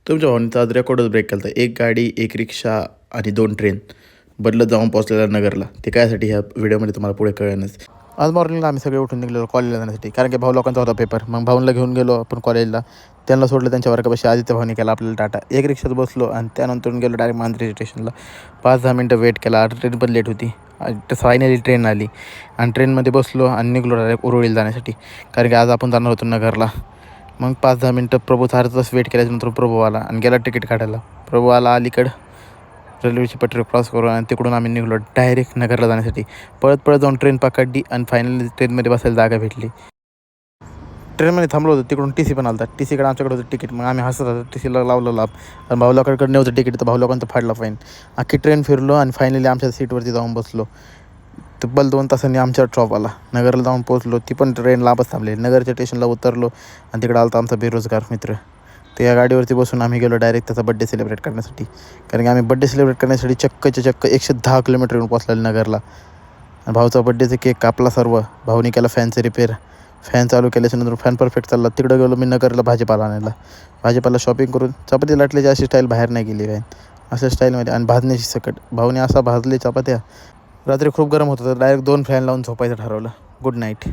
तुमच्या भावाने आज रेकॉर्डच ब्रेक केला होता. एक गाडी, एक रिक्षा आणि 2 ट्रेन बदलत जाऊन पोहोचलेला नगरला. ते कायसाठी ह्या व्हिडिओमध्ये तुम्हाला पुढे कळेलच. आज मॉर्निंगला आम्ही सगळे उठून निघलेलो कॉलेजला जाण्यासाठी, कारण की भाऊ लोकांचा होता पेपर. मग भाऊंला घेऊन गेलो आपण कॉलेजला. त्यांना सोडलं त्यांच्या वर्गापाशी. आदित्य भाऊनी केला आपल्याला टाटा. एक रिक्षात बसलो आणि त्यानंतर गेलो डायरेक्ट मांजरी स्टेशनला. 5-10 मिनटं वेट केला. ट्रेन पण लेट होती. फायनली ट्रेन आली आणि ट्रेनमध्ये बसलो आणि निघलो डायरेक्ट उरुळीला जाण्यासाठी, कारण की आज आपण जाणार होतो नगरला. मग 5-10 मिनटं प्रभूचा अर्धा तास वेट केल्याच्यानंतर प्रभू आला आणि गेला तिकीट काढायला. प्रभू आला अलीकडं रेल्वेची पटरी क्रॉस करून आणि तिकडून आम्ही निघलो डायरेक्ट नगरला जाण्यासाठी. पळत पळत जाऊन ट्रेन पकडली आणि फायनली ट्रेनमध्ये बसायला जागा भेटली. ट्रेनमध्ये थांबलो होतो, तिकडून टी सी पण आला. टी सीकडे आमच्याकडे होतं तिकीट. मग आम्ही हसत होतो टी सीला लावलं लाभ. आणि भाऊलाकडे नव्हतं तिकीट, तर भाऊलोकांचं फाडलं फाईन. अख्खी ट्रेन फिरलो आणि फायनली आमच्या सीटवरती जाऊन बसलो. तब्बल 2 तासांनी आमच्या ट्रॉप आला. नगरला जाऊन पोहोचलो. ती पण ट्रेन लांबच थांबली. नगरच्या स्टेशनला उतरलो आणि तिकडे आला आमचा बेरोजगार मित्र. तर या गाडीवरती बसून आम्ही गेलो डायरेक्ट त्याचा बड्डे सेलिब्रेट करण्यासाठी, कारण की आम्ही बड्डे सेलिब्रेट करण्यासाठी चक्क 110 किलोमीटर येऊन पोहोचलेलो नगरला. आणि भाऊचा बड्डेचा केक कापला सर्व. भाऊनी केला फॅनचं रिपेअर. फॅन चालू केल्याच्यानंतर फॅन परफेक्ट चालला. तिकडं गेलो मी नगरला भाजीपाला आणायला. भाजीपाला शॉपिंग करून चपाती लाटल्याची अशी स्टाईल बाहेर नाही गेली काय, अशा स्टाईलमध्ये. आणि भाजण्याची सकट भाऊने असा भाजले चपात्या. रात्री खूप गरम होतं तर डायरेक्ट 2 फॅन लावून झोपायचं ठरवलं. Good night.